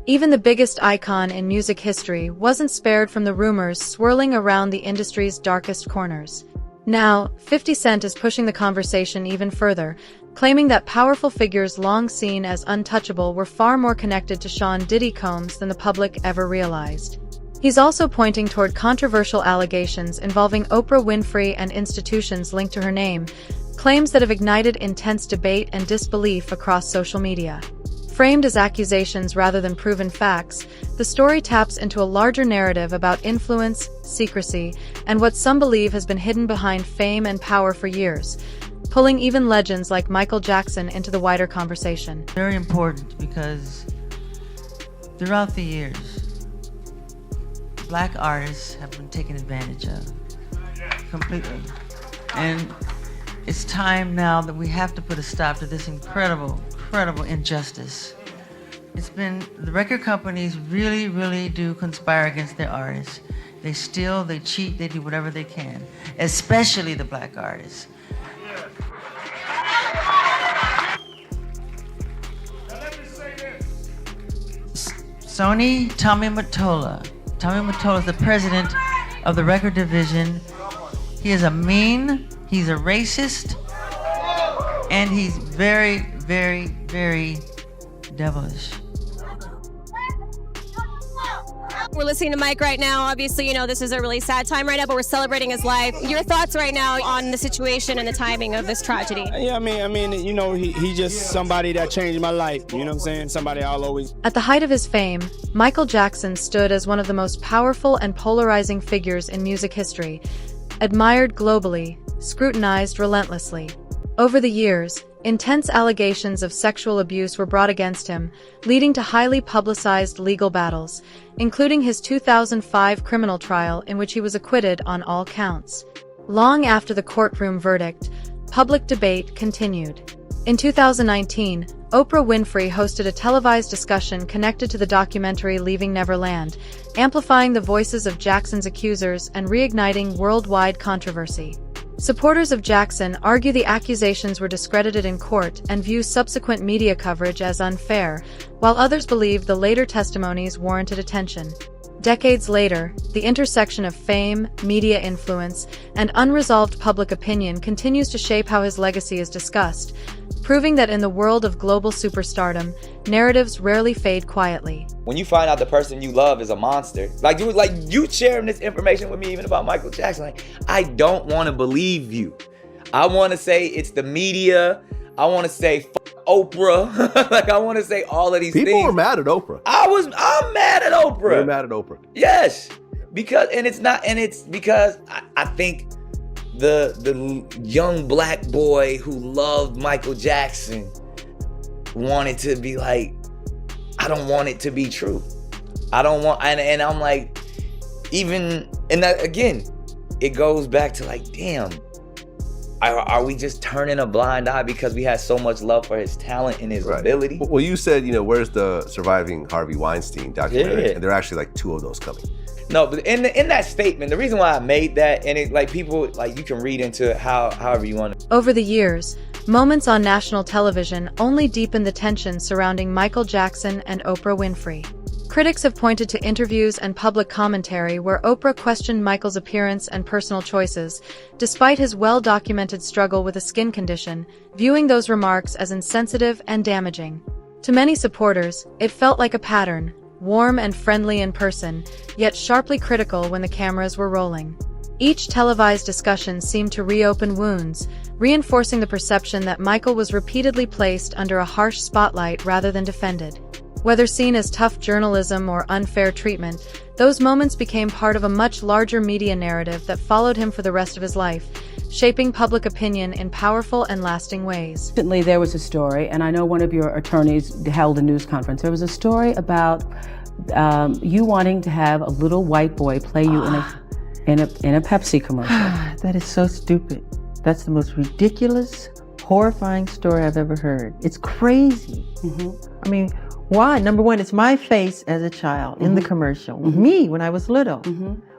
Even the biggest icon in music history wasn't spared from the rumors swirling around the industry's darkest corners. Now, 50 Cent is pushing the conversation even further, claiming that powerful figures long seen as untouchable were far more connected to Sean Diddy Combs than the public ever realized. He's also pointing toward controversial allegations involving Oprah Winfrey and institutions linked to her name, claims that have ignited intense debate and disbelief across social media. Framed as accusations rather than proven facts, the story taps into a larger narrative about influence, secrecy, and what some believe has been hidden behind fame and power for years, pulling even legends like Michael Jackson into the wider conversation. Very important because throughout the years, Black artists have been taken advantage of completely. And it's time now that we have to put a stop to this incredible injustice. The record companies really do conspire against their artists. They steal, they cheat, they do whatever they can, especially the Black artists. Tommy Mottola is the president of the record division. He is he's a racist, and he's very devilish. We're listening to Mike right now. Obviously, you know, this is a really sad time right now, but we're celebrating his life. Your thoughts right now on the situation and the timing of this tragedy? Yeah, I mean, you know, he just somebody that changed my life. You know what I'm saying? Somebody I'll always... At the height of his fame, Michael Jackson stood as one of the most powerful and polarizing figures in music history, admired globally, scrutinized relentlessly. Over the years, intense allegations of sexual abuse were brought against him, leading to highly publicized legal battles, including his 2005 criminal trial in which he was acquitted on all counts. Long after the courtroom verdict, public debate continued. In 2019, Oprah Winfrey hosted a televised discussion connected to the documentary Leaving Neverland, amplifying the voices of Jackson's accusers and reigniting worldwide controversy. Supporters of Jackson argue the accusations were discredited in court and view subsequent media coverage as unfair, while others believe the later testimonies warranted attention. Decades later, the intersection of fame, media influence, and unresolved public opinion continues to shape how his legacy is discussed, proving that in the world of global superstardom, narratives rarely fade quietly. When you find out the person you love is a monster, like you sharing this information with me even about Michael Jackson, like, I don't want to believe you. I want to say it's the media. I want to say Oprah. Like, I want to say all of these things. People were mad at Oprah. I'm mad at Oprah. They're mad at Oprah. Yes, because I think the young black boy who loved Michael Jackson wanted to be like, I don't want it to be true. I don't want, and I'm like, and that again, it goes back to like, damn, are we just turning a blind eye because we had so much love for his talent and his ability? Well, you said, where's the Surviving Harvey Weinstein documentary? Yeah. And there are actually like 2 of those coming. No, but in that statement, the reason why I made that, and it, like, people, like, you can read into it however you want. Over the years, moments on national television only deepened the tension surrounding Michael Jackson and Oprah Winfrey. Critics have pointed to interviews and public commentary where Oprah questioned Michael's appearance and personal choices, despite his well-documented struggle with a skin condition, viewing those remarks as insensitive and damaging. To many supporters, it felt like a pattern, warm and friendly in person, yet sharply critical when the cameras were rolling. Each televised discussion seemed to reopen wounds, reinforcing the perception that Michael was repeatedly placed under a harsh spotlight rather than defended. Whether seen as tough journalism or unfair treatment, those moments became part of a much larger media narrative that followed him for the rest of his life, shaping public opinion in powerful and lasting ways. Recently, there was a story, and I know one of your attorneys held a news conference. There was a story about you wanting to have a little white boy play you in a Pepsi commercial. That is so stupid. That's the most ridiculous, horrifying story I've ever heard. It's crazy. I mean, why? Number one, it's my face as a child in the commercial. Me when I was little.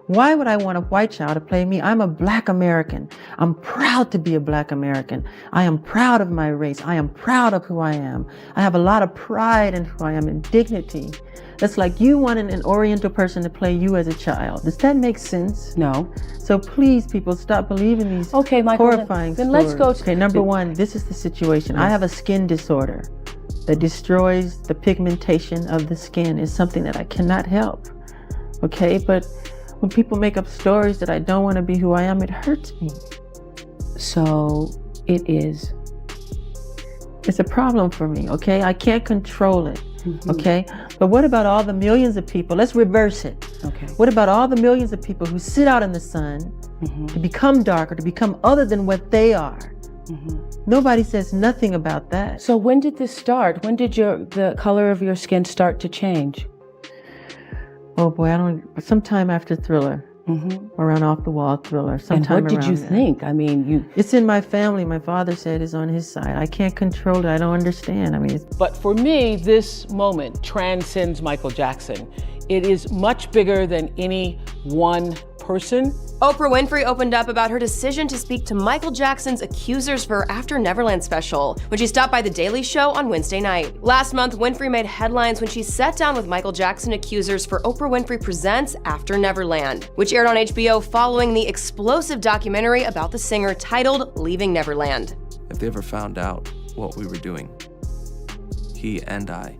Why would I want a white child to play me? I'm a Black American. I'm proud to be a Black American. I am proud of my race. I am proud of who I am. I have a lot of pride in who I am and dignity. That's like you wanting an Oriental person to play you as a child. Does that make sense? No. So please, people, stop believing these Okay, Michael, horrifying then stories. let's go Okay, number one, this is the situation. I have a skin disorder that destroys the pigmentation of the skin. It's something that I cannot help. Okay, but when people make up stories that I don't want to be who I am, it hurts me. So it is. It's a problem for me, okay? I can't control it, okay? But what about all the millions of people? Let's reverse it. Okay. What about all the millions of people who sit out in the sun to become darker, to become other than what they are? Nobody says nothing about that. So when did this start? When did the color of your skin start to change? Oh boy, sometime after Thriller. Around Off the Wall, Thriller. Sometime And what did you around think? I mean, It's in my family. My father said it's on his side. I can't control it. I don't understand. I mean, But for me, this moment transcends Michael Jackson. It is much bigger than any one person. Oprah Winfrey opened up about her decision to speak to Michael Jackson's accusers for her After Neverland special when she stopped by The Daily Show on Wednesday night. Last month, Winfrey made headlines when she sat down with Michael Jackson accusers for Oprah Winfrey Presents After Neverland, which aired on HBO following the explosive documentary about the singer titled Leaving Neverland. If they ever found out what we were doing, he and I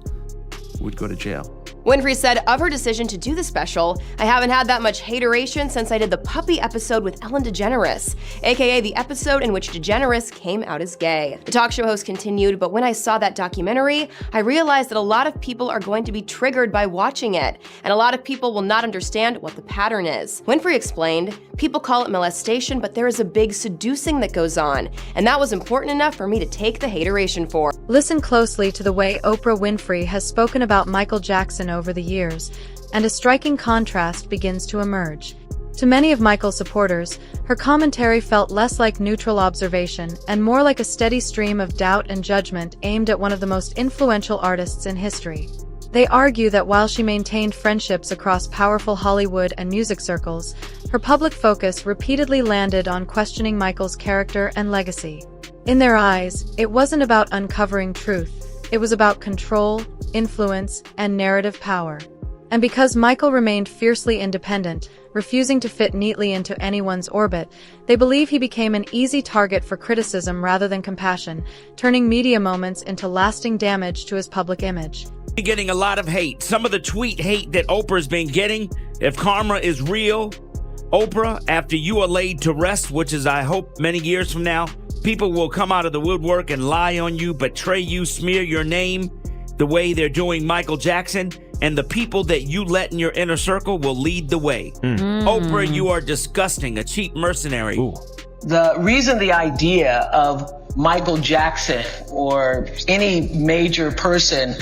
would go to jail. Winfrey said of her decision to do the special, "I haven't had that much hateration since I did the puppy episode with Ellen DeGeneres, aka the episode in which DeGeneres came out as gay." The talk show host continued, "But when I saw that documentary, I realized that a lot of people are going to be triggered by watching it, and a lot of people will not understand what the pattern is." Winfrey explained, "People call it molestation, but there is a big seducing that goes on, and that was important enough for me to take the hateration for." Listen closely to the way Oprah Winfrey has spoken about Michael Jackson over the years, and a striking contrast begins to emerge. To many of Michael's supporters, her commentary felt less like neutral observation and more like a steady stream of doubt and judgment aimed at one of the most influential artists in history. They argue that while she maintained friendships across powerful Hollywood and music circles, her public focus repeatedly landed on questioning Michael's character and legacy. In their eyes, it wasn't about uncovering truth. It was about control, influence, and narrative power. And because Michael remained fiercely independent, refusing to fit neatly into anyone's orbit, they believe he became an easy target for criticism rather than compassion, turning media moments into lasting damage to his public image. Getting a lot of hate. Some of the tweet hate that Oprah's been getting, if karma is real, Oprah, after you are laid to rest, which is, I hope, many years from now, people will come out of the woodwork and lie on you, betray you, smear your name the way they're doing Michael Jackson, and the people that you let in your inner circle will lead the way. Oprah, you are disgusting, a cheap mercenary. The reason the idea of Michael Jackson or any major person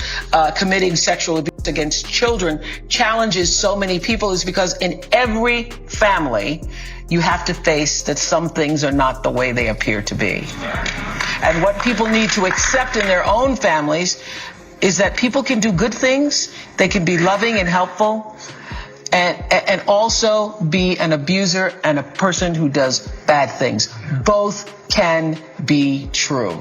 committing sexual abuse against children challenges so many people is because in every family, you have to face that some things are not the way they appear to be. And what people need to accept in their own families is that people can do good things, they can be loving and helpful, and also be an abuser and a person who does bad things. Both can be true.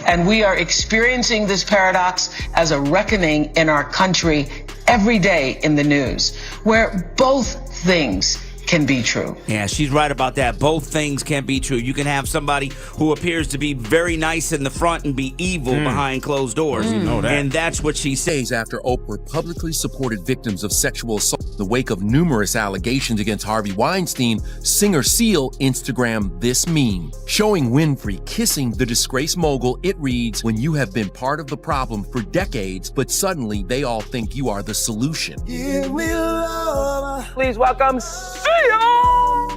And we are experiencing this paradox as a reckoning in our country every day in the news, where both things can be true. Yeah, she's right about that. Both things can be true. You can have somebody who appears to be very nice in the front and be evil behind closed doors. You know that. And that's what she says. Days after Oprah publicly supported victims of sexual assault in the wake of numerous allegations against Harvey Weinstein, singer Seal Instagrammed this meme. Showing Winfrey kissing the disgraced mogul, it reads, "When you have been part of the problem for decades, but suddenly they all think you are the solution." Please welcome Seal!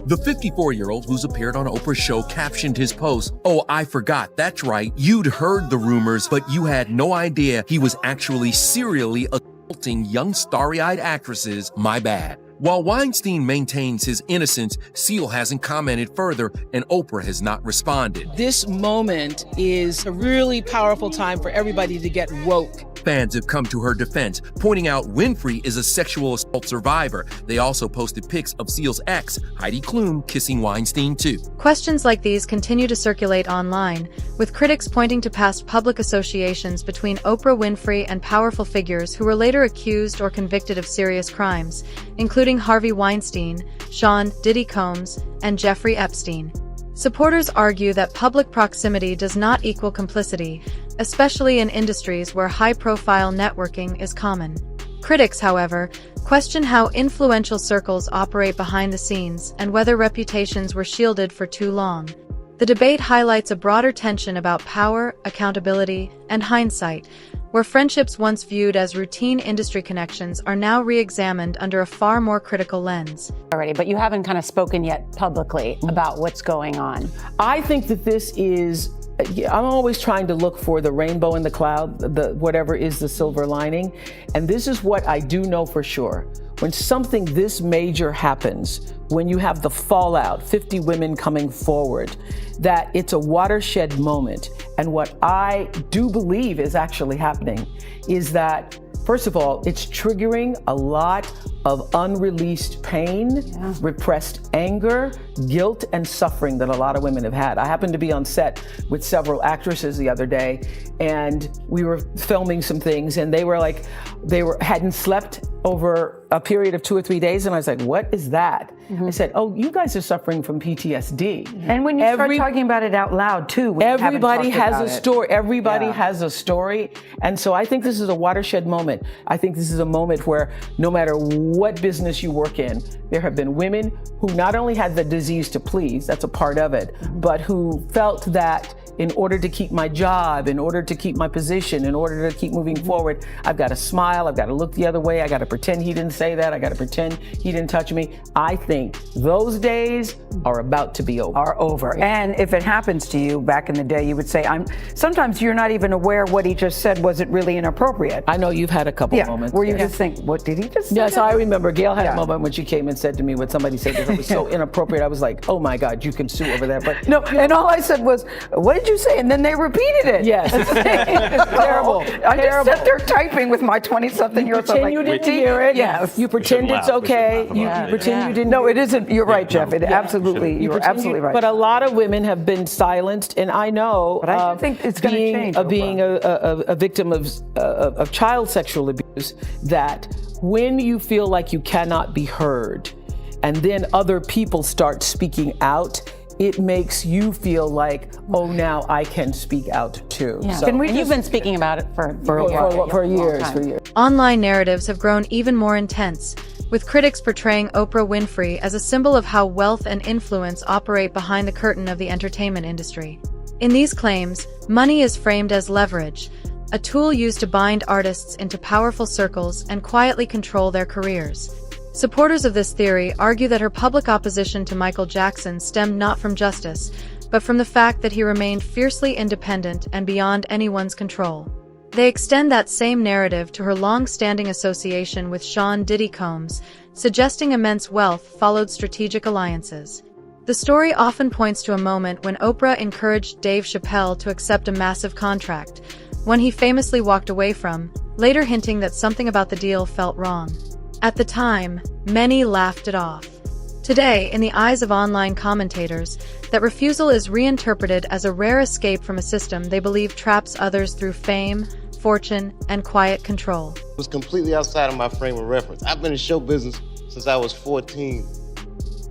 The 54-year-old who's appeared on Oprah's show captioned his post, "Oh, I forgot, that's right. You'd heard the rumors, but you had no idea he was actually serially assaulting young starry-eyed actresses. My bad." While Weinstein maintains his innocence, Seal hasn't commented further, and Oprah has not responded. This moment is a really powerful time for everybody to get woke Fans have come to her defense, pointing out Winfrey is a sexual assault survivor. They also posted pics of Seal's ex, Heidi Klum, kissing Weinstein too. Questions like these continue to circulate online, with critics pointing to past public associations between Oprah Winfrey and powerful figures who were later accused or convicted of serious crimes, including Harvey Weinstein, Sean Diddy Combs, and Jeffrey Epstein. Supporters argue that public proximity does not equal complicity, especially in industries where high-profile networking is common. Critics, however, question how influential circles operate behind the scenes and whether reputations were shielded for too long. The debate highlights a broader tension about power, accountability, and hindsight, where friendships once viewed as routine industry connections are now re-examined under a far more critical lens. Already, but you haven't kind of spoken yet publicly about what's going on. I think that this is, I'm always trying to look for the rainbow in the cloud, whatever is the silver lining. And this is what I do know for sure. When something this major happens, when you have the fallout, 50 women coming forward, that it's a watershed moment. And what I do believe is actually happening is that, first of all, it's triggering a lot of unreleased pain, repressed anger, guilt, and suffering that a lot of women have had. I happened to be on set with several actresses the other day, and we were filming some things, and they hadn't slept over a period of 2 or 3 days, and I was like, what is that? I said, oh, you guys are suffering from PTSD. And when you start talking about it out loud too, everybody has a story. Everybody has a story. And so I think this is a watershed moment. I think this is a moment where no matter what business you work in, there have been women who not only had the disease to please, that's a part of it, but who felt that in order to keep my job, in order to keep my position, in order to keep moving forward, I've got to smile, I've got to look the other way, I got to pretend he didn't say that, I got to pretend he didn't touch me. I think those days are about to be over. Are over. And if it happens to you back in the day, you would say, sometimes you're not even aware what he just said wasn't really inappropriate. I know you've had a couple moments. Where you just think, what did he just say? Yes, I remember Gail had a moment when she came and said to me what somebody said that was so inappropriate. I was like, oh my God, you can sue over that. But no, and all I said was, what did you say? And then they repeated it. Yes. Terrible. I just sat there typing with my 20-something-year-old. You pretend you didn't hear it. Yes. You pretend it's okay. You pretend you didn't. No, it isn't. You're right, Jeff. It absolutely, you're absolutely right. But a lot of women have been silenced, and I know. But I think it's going to change. Being a victim of child sexual abuse, that when you feel like you cannot be heard, and then other people start speaking out, it makes you feel like, oh, now I can speak out too. Yeah. So, and you've been speaking about it for years. Online narratives have grown even more intense, with critics portraying Oprah Winfrey as a symbol of how wealth and influence operate behind the curtain of the entertainment industry. In these claims, money is framed as leverage, a tool used to bind artists into powerful circles and quietly control their careers. Supporters of this theory argue that her public opposition to Michael Jackson stemmed not from justice, but from the fact that he remained fiercely independent and beyond anyone's control. They extend that same narrative to her long-standing association with Sean Diddy Combs, suggesting immense wealth followed strategic alliances. The story often points to a moment when Oprah encouraged Dave Chappelle to accept a massive contract, one he famously walked away from, later hinting that something about the deal felt wrong. At the time, many laughed it off. Today, in the eyes of online commentators, that refusal is reinterpreted as a rare escape from a system they believe traps others through fame, fortune, and quiet control. It was completely outside of my frame of reference. I've been in show business since I was 14,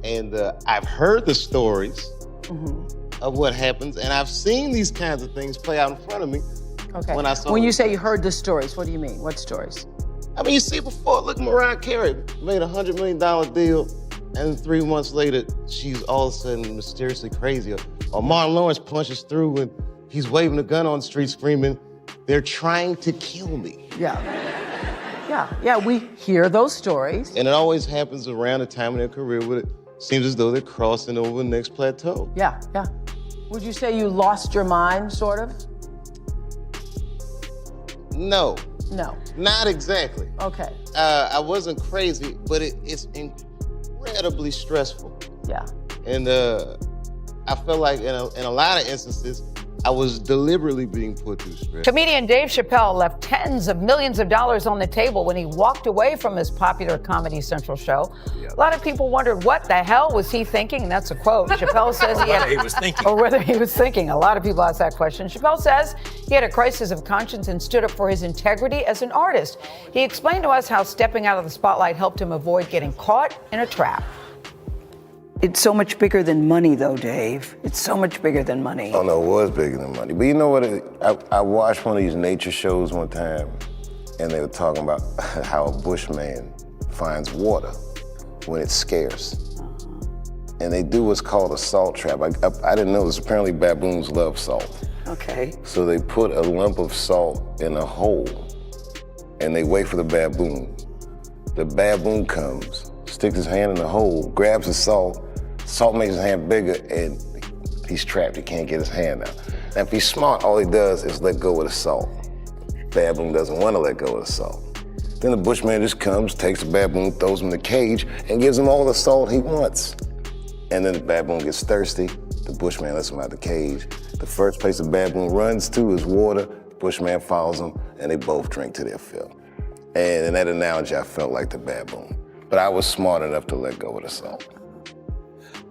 and I've heard the stories of what happens, and I've seen these kinds of things play out in front of me. Okay. When you say you heard the stories, what do you mean? What stories? I mean, you see before, look, Mariah Carey made a $100 million deal, and 3 months later, she's all of a sudden mysteriously crazy. Or Martin Lawrence punches through and he's waving a gun on the street screaming, "They're trying to kill me." Yeah, we hear those stories. And it always happens around the time of their career where it seems as though they're crossing over the next plateau. Yeah. Would you say you lost your mind, sort of? No. No. Not exactly. Okay. I wasn't crazy, but it's incredibly stressful. Yeah. And I felt like in a lot of instances, I was deliberately being put through stress. Comedian Dave Chappelle left tens of millions of dollars on the table when he walked away from his popular Comedy Central show. A lot of people wondered what the hell was he thinking, and that's a quote. Chappelle says he had, he was thinking. or whether he was thinking. A lot of people ask that question. Chappelle says he had a crisis of conscience and stood up for his integrity as an artist. He explained to us how stepping out of the spotlight helped him avoid getting caught in a trap. It's so much bigger than money, though, Dave. It's so much bigger than money. Oh, no, it was bigger than money. But you know what? I watched one of these nature shows one time, and they were talking about how a bushman finds water when it's scarce. And they do what's called a salt trap. I didn't know this. Apparently, baboons love salt. Okay. So they put a lump of salt in a hole, and they wait for the baboon. The baboon comes, sticks his hand in the hole, grabs the salt. Salt makes his hand bigger, and he's trapped. He can't get his hand out. Now, if he's smart, all he does is let go of the salt. Baboon doesn't want to let go of the salt. Then the bushman just comes, takes the baboon, throws him in the cage, and gives him all the salt he wants. And then the baboon gets thirsty. The bushman lets him out of the cage. The first place the baboon runs to is water. The bushman follows him, and they both drink to their fill. And in that analogy, I felt like the baboon. But I was smart enough to let go of the salt.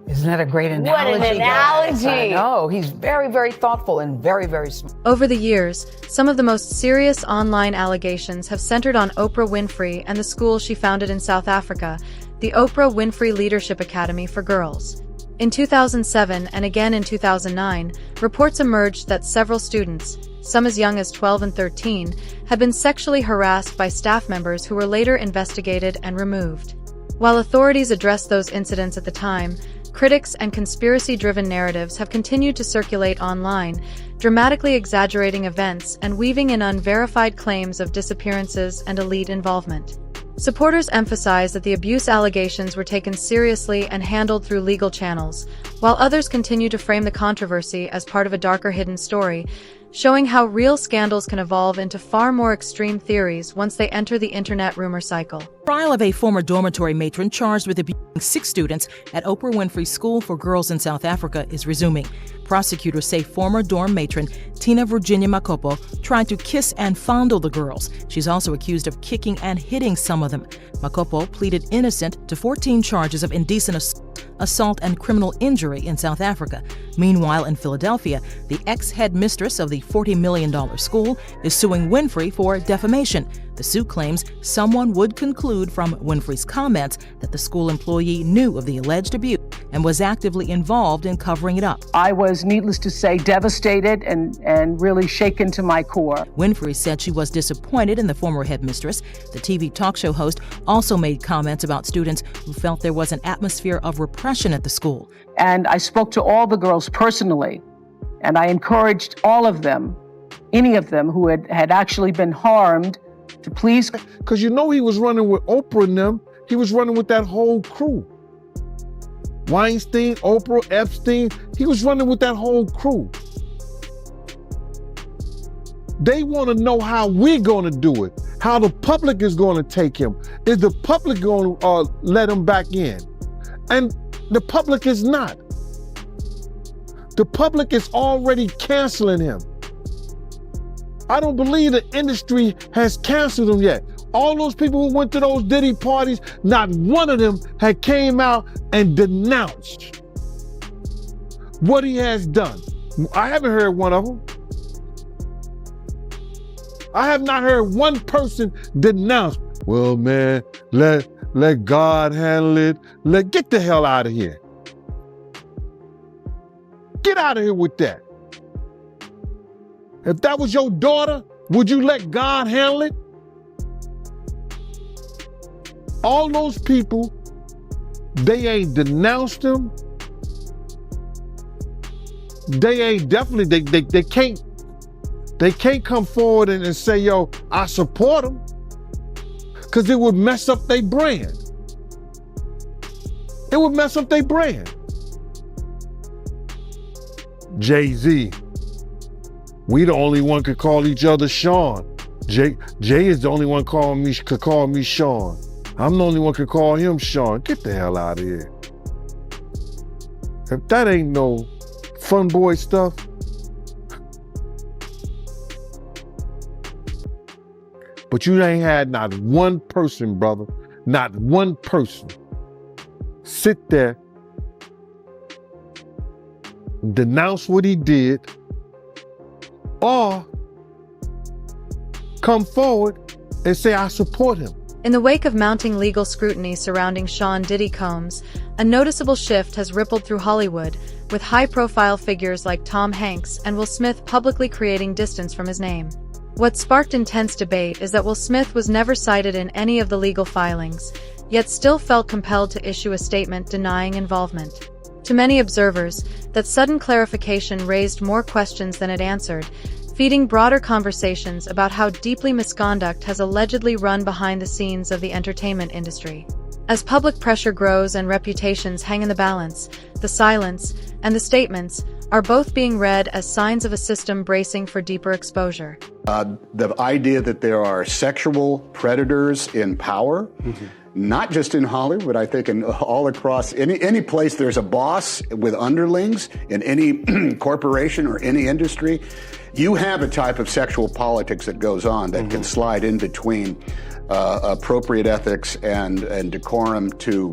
Isn't that a great analogy? What an analogy. Guys? I know. He's very, very thoughtful and very, very smart. Over the years, some of the most serious online allegations have centered on Oprah Winfrey and the school she founded in South Africa, the Oprah Winfrey Leadership Academy for Girls. In 2007 and again in 2009, reports emerged that several students, some as young as 12 and 13, had been sexually harassed by staff members who were later investigated and removed. While authorities addressed those incidents at the time, critics and conspiracy-driven narratives have continued to circulate online, dramatically exaggerating events and weaving in unverified claims of disappearances and elite involvement. Supporters emphasize that the abuse allegations were taken seriously and handled through legal channels, while others continue to frame the controversy as part of a darker hidden story, showing how real scandals can evolve into far more extreme theories once they enter the internet rumor cycle. Trial of a former dormitory matron charged with abusing 6 students at Oprah Winfrey School for Girls in South Africa is resuming. Prosecutors say former dorm matron Tina Virginia Makopo tried to kiss and fondle the girls. She's also accused of kicking and hitting some of them. Makopo pleaded innocent to 14 charges of indecent assault and criminal injury in South Africa. Meanwhile, in Philadelphia, the ex-headmistress of the $40 million school is suing Winfrey for defamation. The suit claims someone would conclude from Winfrey's comments that the school employee knew of the alleged abuse and was actively involved in covering it up. I was, needless to say, devastated and really shaken to my core. Winfrey said she was disappointed in the former headmistress. The TV talk show host also made comments about students who felt there was an atmosphere of repression at the school. And I spoke to all the girls personally, and I encouraged all of them, any of them who had actually been harmed, to please. Because you know he was running with Oprah and them. He was running with that whole crew. Weinstein, Oprah, Epstein. He was running with that whole crew. They want to know how we're going to do it, how the public is going to take him. Is the public going to let him back in? And the public is not. The public is already canceling him. I don't believe the industry has canceled him yet. All those people who went to those Diddy parties, not one of them had came out and denounced what he has done. I haven't heard one of them. I have not heard one person denounce, well, man, let God handle it. Get the hell out of here. Get out of here with that. If that was your daughter, would you let God handle it? All those people, they ain't denounced him. They ain't definitely, they can't come forward and say, yo, I support him. Because it would mess up their brand. It would mess up their brand. Jay-Z. We the only one could call each other Sean. Jay is the only one could call me Sean. I'm the only one could call him Sean. Get the hell out of here. If that ain't no fun boy stuff, But you ain't had not one person, brother, not one person sit there, denounce what he did, or come forward and say, I support him. In the wake of mounting legal scrutiny surrounding Sean Diddy Combs, a noticeable shift has rippled through Hollywood, with high-profile figures like Tom Hanks and Will Smith publicly creating distance from his name. What sparked intense debate is that Will Smith was never cited in any of the legal filings, yet still felt compelled to issue a statement denying involvement. To many observers, that sudden clarification raised more questions than it answered, feeding broader conversations about how deeply misconduct has allegedly run behind the scenes of the entertainment industry. As public pressure grows and reputations hang in the balance, the silence and the statements are both being read as signs of a system bracing for deeper exposure. The idea that there are sexual predators in power, not just in Hollywood, but I think in all across any place there's a boss with underlings in any corporation or any industry, you have a type of sexual politics that goes on that can slide in between appropriate ethics and decorum to,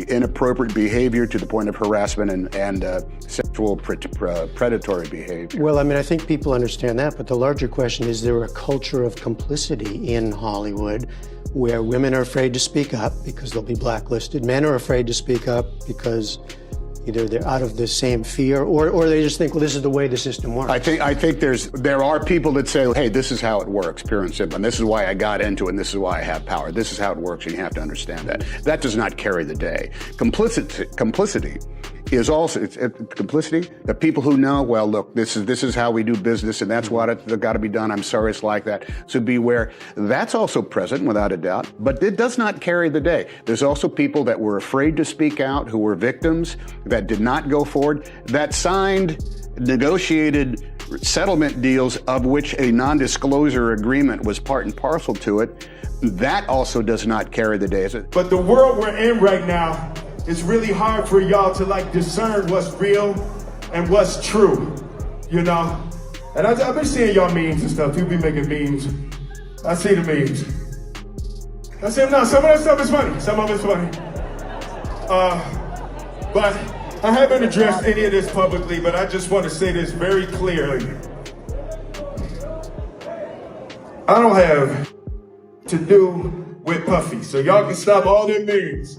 inappropriate behavior to the point of harassment and sexual predatory behavior. Well, I mean, I think people understand that, but the larger question is there a culture of complicity in Hollywood where women are afraid to speak up because they'll be blacklisted, men are afraid to speak up because either they're out of the same fear or they just think, well, this is the way the system works. I think there are people that say, hey, this is how it works, pure and simple, and this is why I got into it, and this is why I have power. This is how it works, and you have to understand that. That does not carry the day. Complicity is also complicity. The people who know, well, look, this is how we do business, and that's what it's got to be done. I'm sorry it's like that. So beware. That's also present, without a doubt, but it does not carry the day. There's also people that were afraid to speak out, who were victims, that did not go forward, that signed, negotiated settlement deals of which a non-disclosure agreement was part and parcel to it. That also does not carry the day. But the world we're in right now, it's really hard for y'all to discern what's real and what's true, you know? And I've been seeing y'all memes and stuff. People be making memes. I see the memes. I see them now. Some of that stuff is funny. Some of it's funny. But I haven't addressed any of this publicly, but I just want to say this very clearly. I don't have to do with Puffy, so y'all can stop all them memes.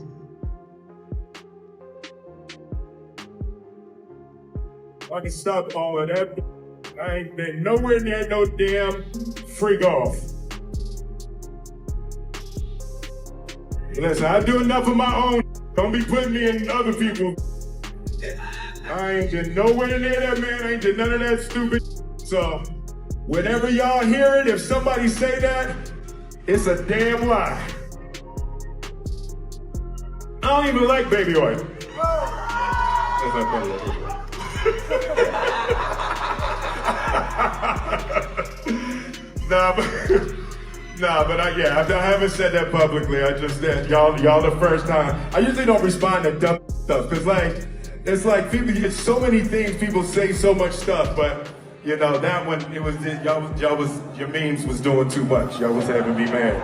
I can stop all of that. I ain't been nowhere near no damn freak off. Listen, I do enough of my own. Don't be putting me in other people. I ain't been nowhere near that, man. I ain't did none of that stupid. So, whenever y'all hear it, if somebody say that, it's a damn lie. I don't even like baby oil. That's not funny. But I haven't said that publicly. I just said y'all the first time. I usually don't respond to dumb stuff because it's like people. It's so many things people say, so much stuff. But you know that one, it was your memes was doing too much. Y'all was having me mad.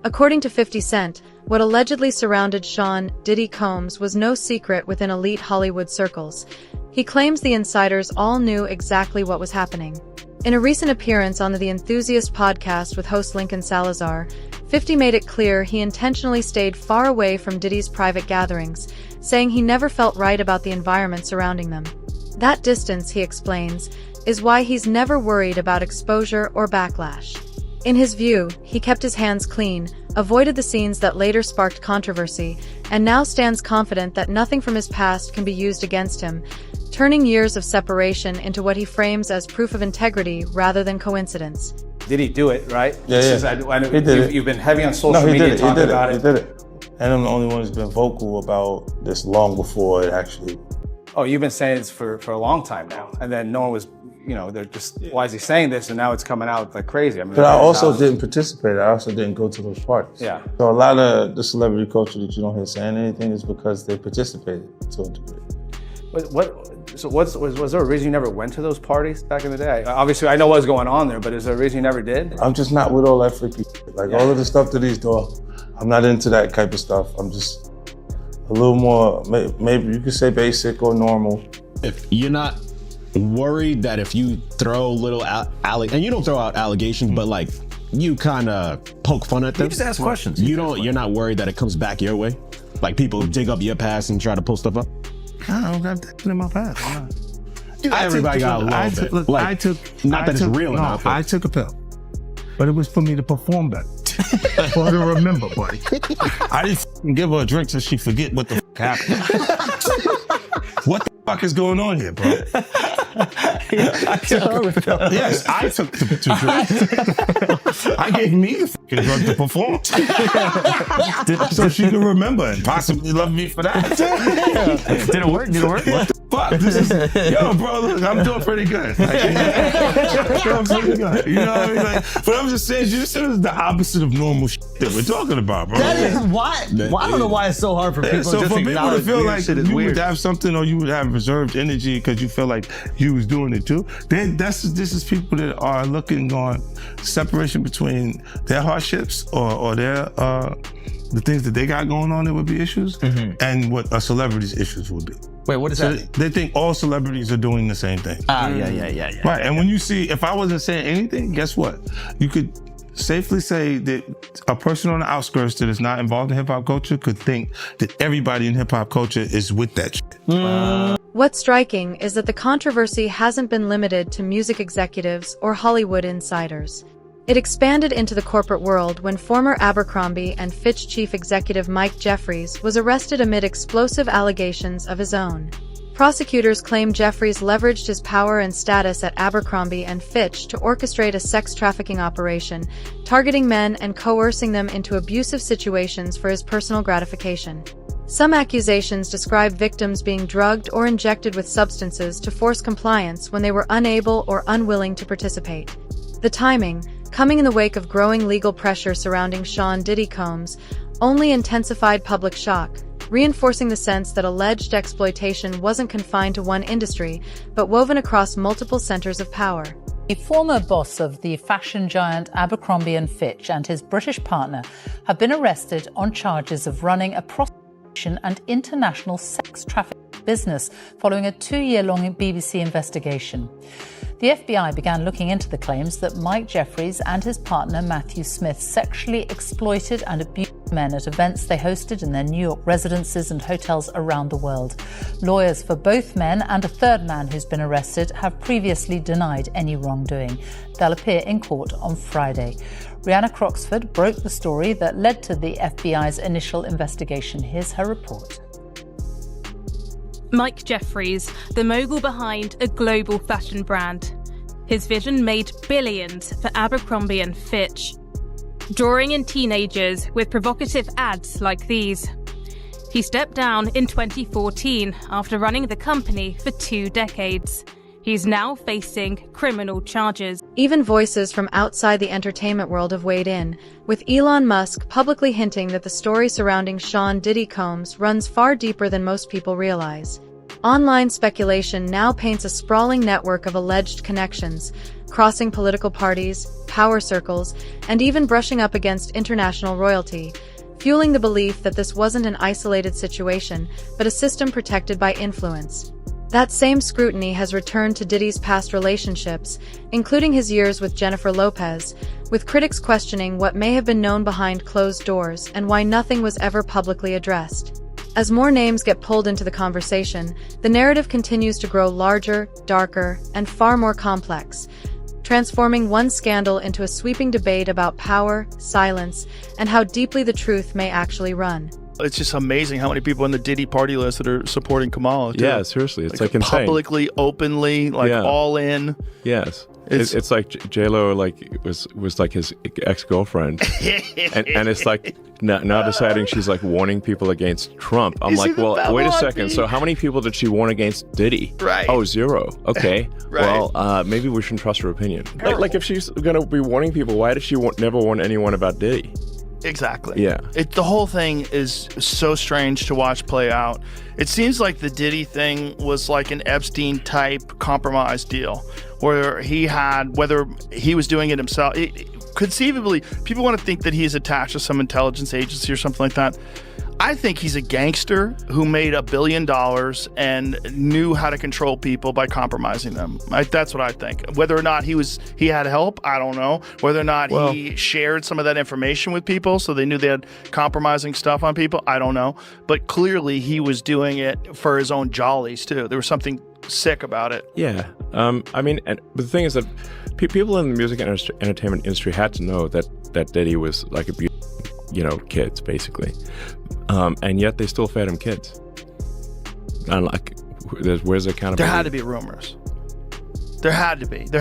According to 50 Cent, what allegedly surrounded Sean Diddy Combs was no secret within elite Hollywood circles. He claims the insiders all knew exactly what was happening. In a recent appearance on the Enthusiast podcast with host Lincoln Salazar, 50 made it clear he intentionally stayed far away from Diddy's private gatherings, saying he never felt right about the environment surrounding them. That distance, he explains, is why he's never worried about exposure or backlash. In his view, he kept his hands clean, avoided the scenes that later sparked controversy, and now stands confident that nothing from his past can be used against him, turning years of separation into what he frames as proof of integrity rather than coincidence. Did he do it, right? Yeah. He did it. You've been heavy on social media talking about it. He did it. And I'm the only one who's been vocal about this long before it actually. Oh, you've been saying this for a long time now. And then no one was, they're just, why is he saying this? And now it's coming out like crazy. I mean, but I also didn't participate. I also didn't go to those parties. Yeah. So a lot of the celebrity culture that you don't hear saying anything is because they participated to a degree. But So was there a reason you never went to those parties back in the day? Obviously, I know what's going on there, but is there a reason you never did? I'm just not with all that freaky shit. Like all of the stuff that he's doing, I'm not into that type of stuff. I'm just a little more, maybe you could say basic or normal. If you're not worried that if you throw little and you don't throw out allegations, but like you kind of poke fun at them. You just ask questions. You're not worried that it comes back your way? Like people dig up your past and try to pull stuff up? I don't got that in my past. Everybody got a little bit. Like, I took not that it's real enough. I took a pill, but it was for me to perform better. For her to remember, buddy. I didn't give her a drink so she forget what the happened. What the fuck is going on here, bro? Yes, I took the drink. I gave me the fucking drug to perform. So she could remember and possibly love me for that. Did it work? What the fuck? This is, yo, bro, look, I'm doing pretty good. Like, doing pretty good. You know what I mean? Like, but I'm just saying, you said it's the opposite of normal shit that we're talking about, bro. That is why. I don't know why it's so hard for people so to just for people to acknowledge feel weird like shit is you weird. would have something or you would have reserved energy because you feel like you was doing it too, then this is people that are looking on separation between their hardships or their the things that they got going on that would be issues and what a celebrity's issues would be. Wait, what is that? They think all celebrities are doing the same thing. Yeah. Right, and when you see, if I wasn't saying anything, guess what? You could safely say that a person on the outskirts that is not involved in hip-hop culture could think that everybody in hip-hop culture is with that shit. What's striking is that the controversy hasn't been limited to music executives or Hollywood insiders. It expanded into the corporate world when former Abercrombie and Fitch chief executive Mike Jeffries was arrested amid explosive allegations of his own. Prosecutors claim Jeffries leveraged his power and status at Abercrombie and Fitch to orchestrate a sex trafficking operation, targeting men and coercing them into abusive situations for his personal gratification. Some accusations describe victims being drugged or injected with substances to force compliance when they were unable or unwilling to participate. The timing, coming in the wake of growing legal pressure surrounding Sean Diddy Combs, only intensified public shock, reinforcing the sense that alleged exploitation wasn't confined to one industry, but woven across multiple centers of power. The former boss of the fashion giant Abercrombie and Fitch and his British partner have been arrested on charges of running a prostitution and international sex trafficking business following a 2-year-long BBC investigation. The FBI began looking into the claims that Mike Jeffries and his partner Matthew Smith sexually exploited and abused men at events they hosted in their New York residences and hotels around the world. Lawyers for both men and a third man who's been arrested have previously denied any wrongdoing. They'll appear in court on Friday. Rihanna Croxford broke the story that led to the FBI's initial investigation. Here's her report. Mike Jeffries, the mogul behind a global fashion brand. His vision made billions for Abercrombie and Fitch, drawing in teenagers with provocative ads like these. He stepped down in 2014 after running the company for 2 decades. He's now facing criminal charges. Even voices from outside the entertainment world have weighed in, with Elon Musk publicly hinting that the story surrounding Sean Diddy Combs runs far deeper than most people realize. Online speculation now paints a sprawling network of alleged connections, crossing political parties, power circles, and even brushing up against international royalty, fueling the belief that this wasn't an isolated situation, but a system protected by influence. That same scrutiny has returned to Diddy's past relationships, including his years with Jennifer Lopez, with critics questioning what may have been known behind closed doors and why nothing was ever publicly addressed. As more names get pulled into the conversation, the narrative continues to grow larger, darker, and far more complex, transforming one scandal into a sweeping debate about power, silence, and how deeply the truth may actually run. It's just amazing how many people in the Diddy party list that are supporting Kamala. Too. Yeah, seriously, it's like insane. Publicly, openly, all in. Yes, it's like J-Lo was like his ex-girlfriend, and it's like now deciding she's like warning people against Trump. I'm like, well, wait a second. So how many people did she warn against Diddy? Right. Oh, 0. Okay. Right. Well, maybe we shouldn't trust her opinion. Like if she's gonna be warning people, why did she never warn anyone about Diddy? Exactly. Yeah. The whole thing is so strange to watch play out. It seems like the Diddy thing was like an Epstein-type compromise deal, where he had, whether he was doing it himself, conceivably, people want to think that he's attached to some intelligence agency or something like that. I think he's a gangster who made $1 billion and knew how to control people by compromising them. That's what I think. Whether or not he had help, I don't know. Whether or not he shared some of that information with people so they knew they had compromising stuff on people, I don't know. But clearly he was doing it for his own jollies too. There was something sick about it. Yeah. I mean, but the thing is that people in the music and entertainment industry had to know that Diddy was like abusing, kids, basically. And yet they still fed him kids. And like, where's the accountability? There had to be rumors. There had to be. They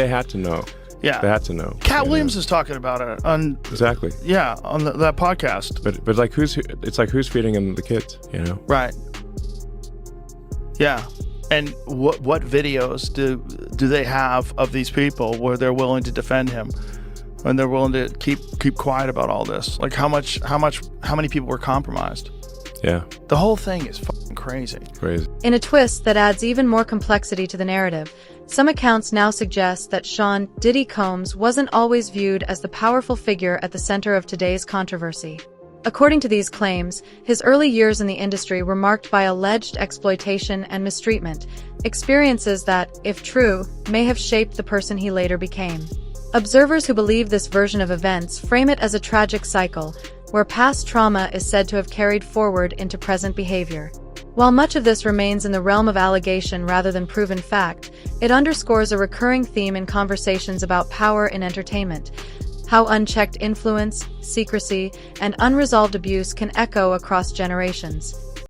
had to know. Yeah. They had to know. Cat Williams is talking about it on exactly. Yeah, on that podcast. But like who's feeding him the kids? Right. Yeah. And what videos do they have of these people where they're willing to defend him? And they're willing to keep quiet about all this. Like how many people were compromised? Yeah. The whole thing is fucking crazy. Crazy. In a twist that adds even more complexity to the narrative, some accounts now suggest that Sean Diddy Combs wasn't always viewed as the powerful figure at the center of today's controversy. According to these claims, his early years in the industry were marked by alleged exploitation and mistreatment, experiences that, if true, may have shaped the person he later became. Observers who believe this version of events frame it as a tragic cycle, where past trauma is said to have carried forward into present behavior. While much of this remains in the realm of allegation rather than proven fact, it underscores a recurring theme in conversations about power in entertainment: how unchecked influence, secrecy, and unresolved abuse can echo across generations.